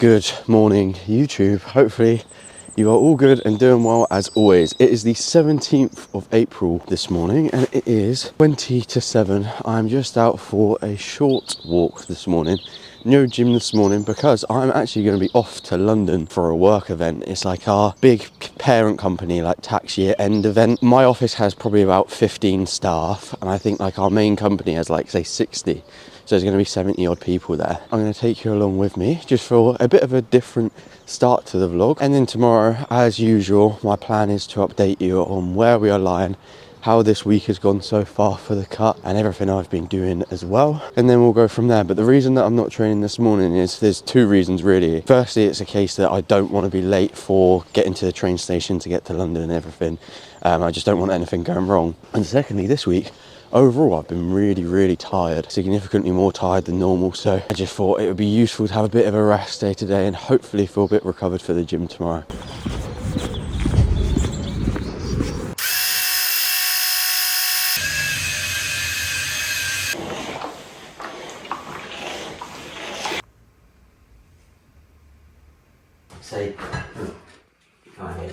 Good morning, YouTube. Hopefully you are all good and doing well as always. It is the 17th of April this morning and it is 20 to 7. I'm just out for a short walk this morning. No gym this morning because I'm actually going to be off to London for a work event. It's like our big parent company, like tax year end event. My office has probably about 15 staff and I think like our main company has like say 60. So there's going to be 70 odd people there. I'm going to take you along with me just for a bit of a different start to the vlog. And then tomorrow, as usual, my plan is to update you on where we are lying, how this week has gone so far for the cut and everything I've been doing as well. And then we'll go from there. But the reason that I'm not training this morning is there's two reasons really. Firstly, it's a case that I don't want to be late for getting to the train station to get to London and everything. I just don't want anything going wrong. And secondly, this week, overall, I've been really tired, significantly more tired than normal. So I just thought it would be useful to have a bit of a rest day today and hopefully feel a bit recovered for the gym tomorrow. Say, can't hear.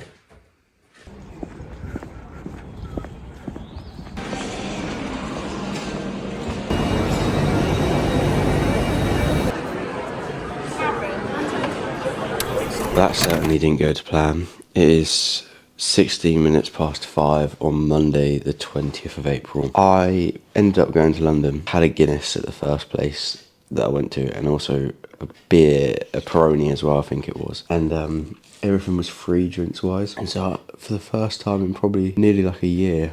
That certainly didn't go to plan. It is 16 minutes past 5 on Monday the 20th of April. I ended up going to London, had a Guinness at the first place that I went to and also a beer, a Peroni as well I think it was. And everything was free drinks wise. And so for the first time in probably nearly like a year,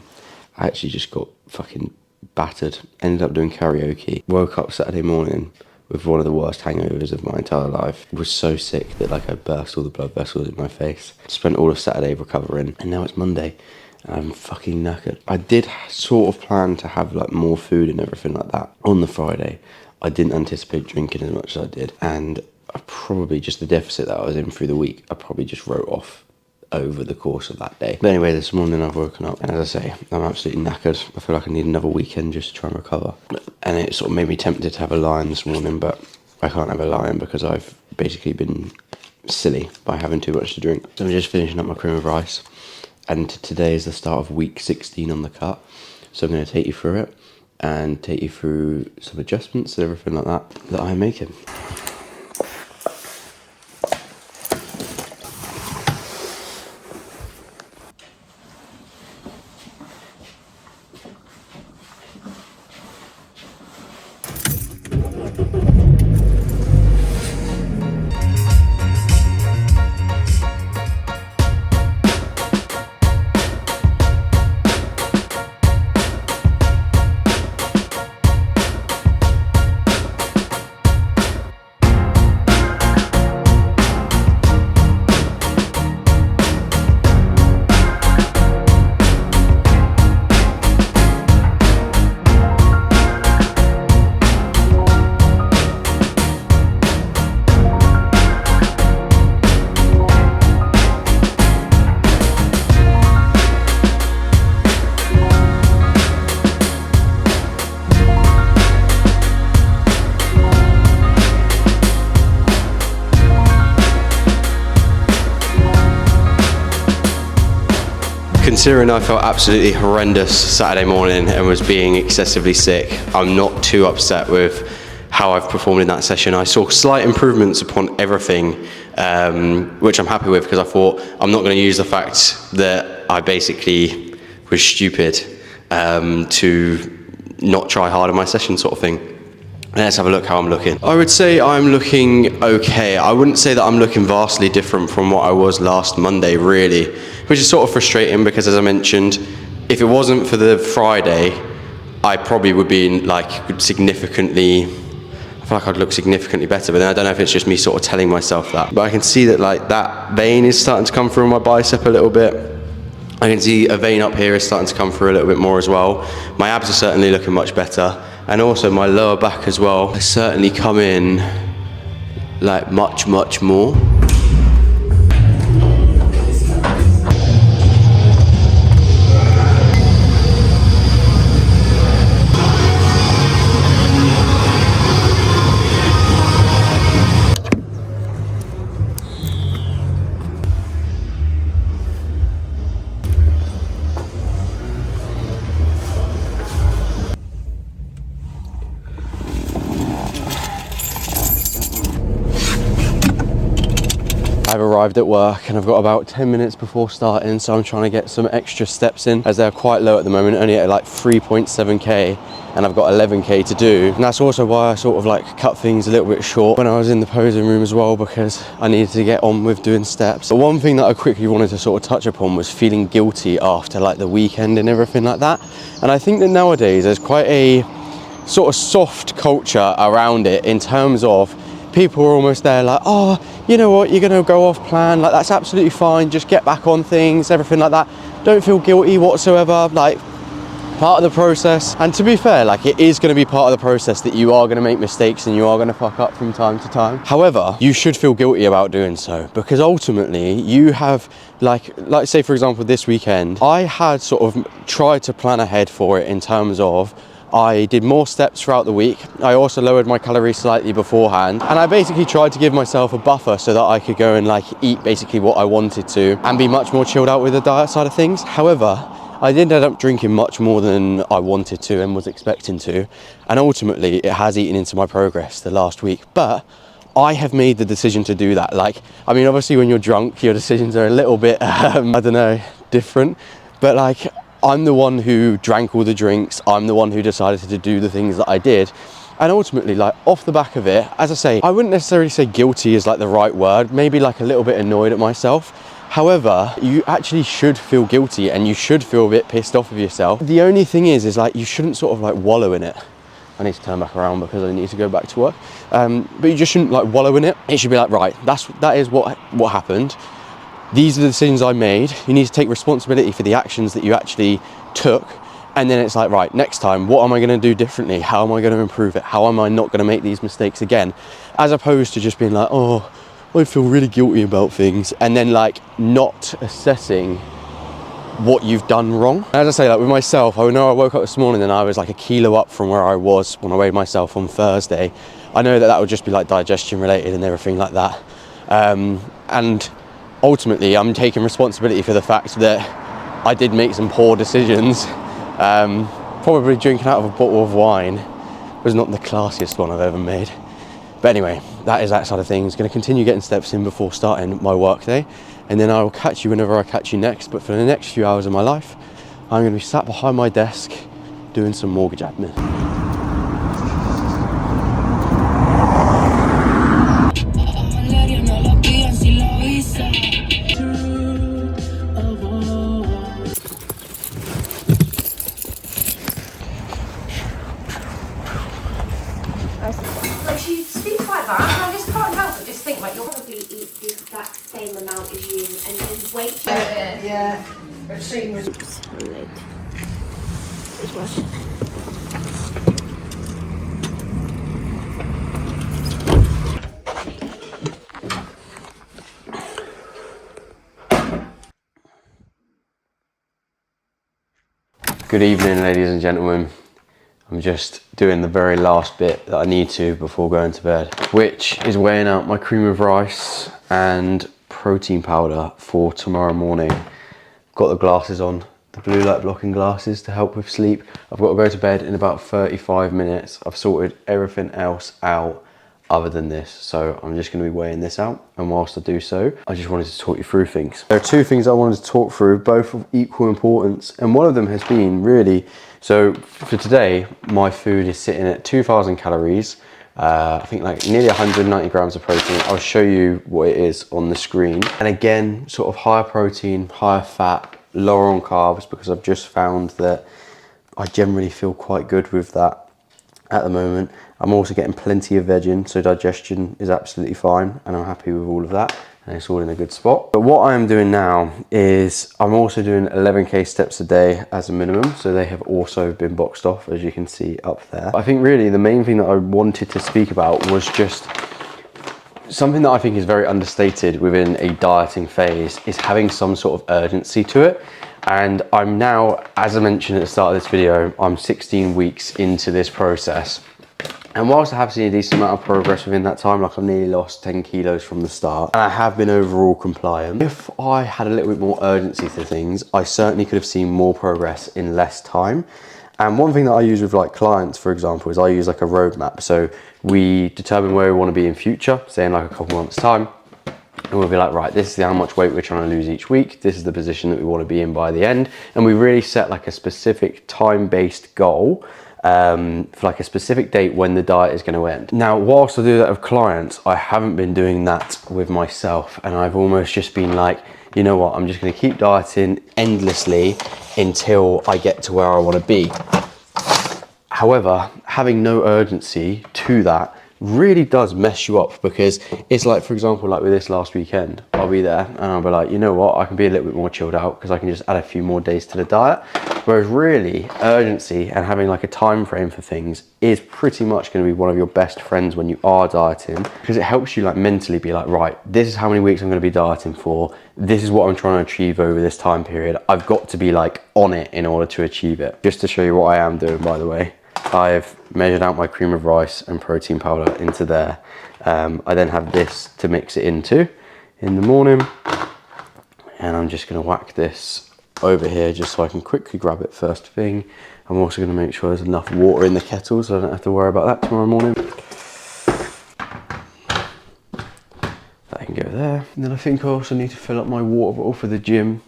I actually just got fucking battered. Ended up doing karaoke. Woke up Saturday morning with one of the worst hangovers of my entire life. Was so sick that like I burst all the blood vessels in my face. Spent all of Saturday recovering and now it's Monday and I'm fucking knackered. I did sort of plan to have like more food and everything like that on the Friday. I didn't anticipate drinking as much as I did and I probably just the deficit that I was in through the week, I probably just wrote off over the course of that day. But anyway, this morning I've woken up and as I say, I'm absolutely knackered. I feel like I need another weekend just to try and recover. And it sort of made me tempted to have a lion this morning, but I can't have a lion because I've basically been silly by having too much to drink. So I'm just finishing up my cream of rice and today is the start of week 16 on the cut. So I'm going to take you through it and take you through some adjustments and everything like that I'm making. Considering I felt absolutely horrendous Saturday morning and was being excessively sick, I'm not too upset with how I've performed in that session. I saw slight improvements upon everything, which I'm happy with because I thought I'm not going to use the fact that I basically was stupid to not try hard in my session sort of thing. Let's have a look how I'm looking. I would say I'm looking okay. I wouldn't say that I'm looking vastly different from what I was last Monday, really, which is sort of frustrating because, as I mentioned, if it wasn't for the Friday, I probably would be like significantly, I feel like I'd look significantly better, but then I don't know if it's just me sort of telling myself that. But I can see that like that vein is starting to come through on my bicep a little bit. I can see a vein up here is starting to come through a little bit more as well. My abs are certainly looking much better. And also my lower back as well has certainly come in like much more. I've arrived at work and I've got about 10 minutes before starting, so I'm trying to get some extra steps in as they're quite low at the moment, only at like 3.7k, and I've got 11k to do. And that's also why I sort of like cut things a little bit short when I was in the posing room as well, because I needed to get on with doing steps. But one thing that I quickly wanted to sort of touch upon was feeling guilty after like the weekend and everything like that. And I think that nowadays there's quite a sort of soft culture around it, in terms of people are almost there like, oh, you know what, you're gonna go off plan, like that's absolutely fine, just get back on things, everything like that. Don't feel guilty whatsoever, like part of the process. And to be fair, like it is going to be part of the process that you are going to make mistakes and you are going to fuck up from time to time. However, you should feel guilty about doing so, because ultimately you have like say for example this weekend, I had sort of tried to plan ahead for it, in terms of I did more steps throughout the week. I also lowered my calories slightly beforehand, and I basically tried to give myself a buffer so that I could go and like eat basically what I wanted to and be much more chilled out with the diet side of things. However, I did end up drinking much more than I wanted to and was expecting to, and ultimately it has eaten into my progress the last week. But I have made the decision to do that. Like, I mean, obviously when you're drunk, your decisions are a little bit, I don't know, different, but like, I'm the one who drank all the drinks. I'm the one who decided to do the things that I did. And ultimately, like off the back of it, as I say, I wouldn't necessarily say guilty is like the right word, maybe like a little bit annoyed at myself. However, you actually should feel guilty and you should feel a bit pissed off with yourself. The only thing is like you shouldn't sort of like wallow in it. I need to turn back around because I need to go back to work. But you just shouldn't like wallow in it. It should be like, right, that is what happened. These are the decisions I made. You need to take responsibility for the actions that you actually took. And then it's like, right, next time, what am I going to do differently? How am I going to improve it? How am I not going to make these mistakes again? As opposed to just being like, oh, I feel really guilty about things, and then like not assessing what you've done wrong. As I say, like with myself, I know I woke up this morning and I was like a kilo up from where I was when I weighed myself on Thursday. I know that would just be like digestion related and everything like that. And ultimately, I'm taking responsibility for the fact that I did make some poor decisions. Probably drinking out of a bottle of wine was not the classiest one I've ever made. But anyway, that is that side of things. Going to continue getting steps in before starting my work day, and then I will catch you whenever I catch you next. But for the next few hours of my life, I'm going to be sat behind my desk doing some mortgage admin. Like, she speaks like that, and I just can't help but just think, like, you'll probably eat the exact same amount as you, and just wait. Yeah, it seems. Good evening, ladies and gentlemen. I'm just doing the very last bit that I need to before going to bed, which is weighing out my cream of rice and protein powder for tomorrow morning. Got the glasses on, the blue light blocking glasses to help with sleep. I've got to go to bed in about 35 minutes. I've sorted everything else out other than this, so I'm just going to be weighing this out, and whilst I do so, I just wanted to talk you through things. There are two things I wanted to talk through, both of equal importance, and one of them has been really, so for today my food is sitting at 2,000 calories, I think like nearly 190 grams of protein. I'll show you what it is on the screen, and again sort of higher protein, higher fat, lower on carbs, because I've just found that I generally feel quite good with that at the moment. I'm also getting plenty of veg in, so digestion is absolutely fine, and I'm happy with all of that, and it's all in a good spot. But what I am doing now is I'm also doing 11k steps a day as a minimum, so they have also been boxed off, as you can see up there. I think really the main thing that I wanted to speak about was just something that I think is very understated within a dieting phase, is having some sort of urgency to it. And I'm now, as I mentioned at the start of this video, I'm 16 weeks into this process. And whilst I have seen a decent amount of progress within that time, like I've nearly lost 10 kilos from the start, and I have been overall compliant, if I had a little bit more urgency to things, I certainly could have seen more progress in less time. And one thing that I use with like clients, for example, is I use like a roadmap. So we determine where we want to be in future, say in like a couple months time. and we'll be like, right, this is how much weight we're trying to lose each week. This is the position that we want to be in by the end. And we really set like a specific time-based goal for like a specific date when the diet is going to end. Now, whilst I do that with clients, I haven't been doing that with myself. And I've almost just been like, you know what, I'm just going to keep dieting endlessly until I get to where I want to be. However, having no urgency to that really does mess you up, because it's like, for example, like with this last weekend, I'll be there and I'll be like, you know what, I can be a little bit more chilled out because I can just add a few more days to the diet. Whereas really urgency and having like a time frame for things is pretty much going to be one of your best friends when you are dieting, because it helps you like mentally be like, right, this is how many weeks I'm going to be dieting for. This is what I'm trying to achieve over this time period. I've got to be like on it in order to achieve it. Just to show you what I am doing, by the way, I've measured out my cream of rice and protein powder into there. I then have this to mix it into in the morning, and I'm just going to whack this over here just so I can quickly grab it first thing. I'm also going to make sure there's enough water in the kettle so I don't have to worry about that tomorrow morning. That can go there. And then I think I also need to fill up my water bottle for the gym.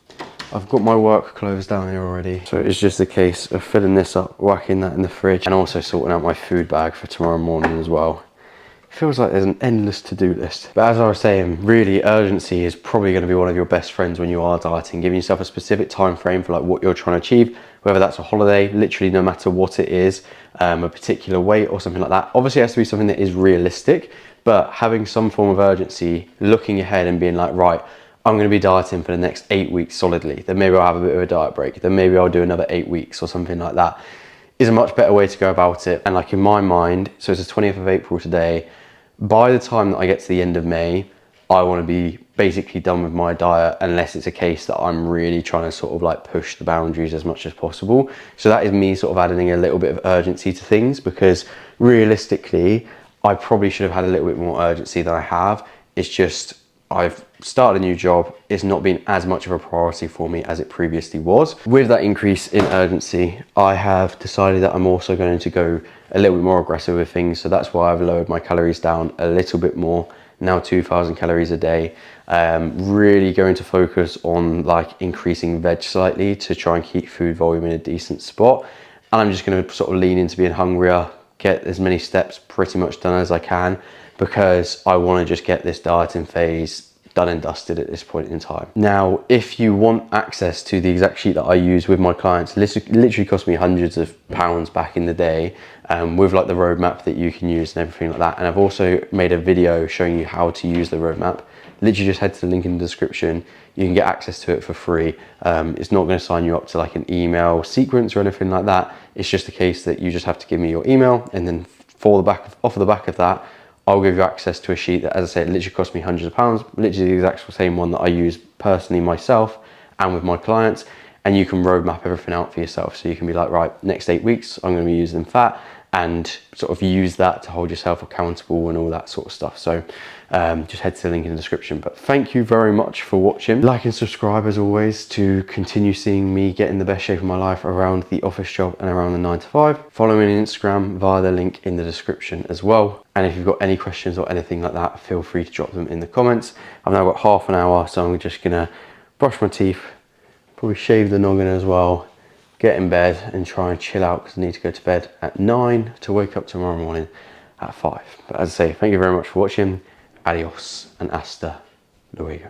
I've got my work clothes down here already, so it's just a case of filling this up, whacking that in the fridge, and also sorting out my food bag for tomorrow morning as well. It feels like there's an endless to-do list. But as I was saying, really urgency is probably going to be one of your best friends when you are dieting. Giving yourself a specific time frame for like what you're trying to achieve, whether that's a holiday, literally no matter what it is, a particular weight or something like that. Obviously it has to be something that is realistic, but having some form of urgency, looking ahead and being like, right, I'm going to be dieting for the next 8 weeks solidly. Then maybe I'll have a bit of a diet break. Then maybe I'll do another 8 weeks or something like that. Is a much better way to go about it. And like in my mind, so it's the 20th of April today, by the time that I get to the end of May, I want to be basically done with my diet, unless it's a case that I'm really trying to sort of like push the boundaries as much as possible. So that is me sort of adding a little bit of urgency to things, because realistically, I probably should have had a little bit more urgency than I have. It's just, I've started a new job. It's not been as much of a priority for me as it previously was. With that increase in urgency, I have decided that I'm also going to go a little bit more aggressive with things. So that's why I've lowered my calories down a little bit more, now 2,000 calories a day. Really going to focus on like increasing veg slightly to try and keep food volume in a decent spot. And I'm just going to sort of lean into being hungrier, get as many steps pretty much done as I can, because I want to just get this dieting phase done and dusted at this point in time. Now, if you want access to the exact sheet that I use with my clients, it literally cost me hundreds of pounds back in the day, with like the roadmap that you can use and everything like that. And I've also made a video showing you how to use the roadmap. Literally just head to the link in the description. You can get access to it for free. It's not going to sign you up to like an email sequence or anything like that. It's just a case that you just have to give me your email, and then off the back of that, I'll give you access to a sheet that, as I said, literally cost me hundreds of pounds, literally the exact same one that I use personally myself and with my clients. And you can roadmap everything out for yourself. So you can be like, right, next 8 weeks, I'm going to be using fat, and sort of use that to hold yourself accountable and all that sort of stuff. So just head to the link in the description. But thank you very much for watching. Like and subscribe as always to continue seeing me get in the best shape of my life around the office job and around the 9 to 5. Follow me on Instagram via the link in the description as well. And if you've got any questions or anything like that, feel free to drop them in the comments. I've now got half an hour, so I'm just gonna brush my teeth, probably shave the noggin as well, get in bed and try and chill out, because I need to go to bed at 9 to wake up tomorrow morning at 5. But as I say, thank you very much for watching. Adios and hasta luego.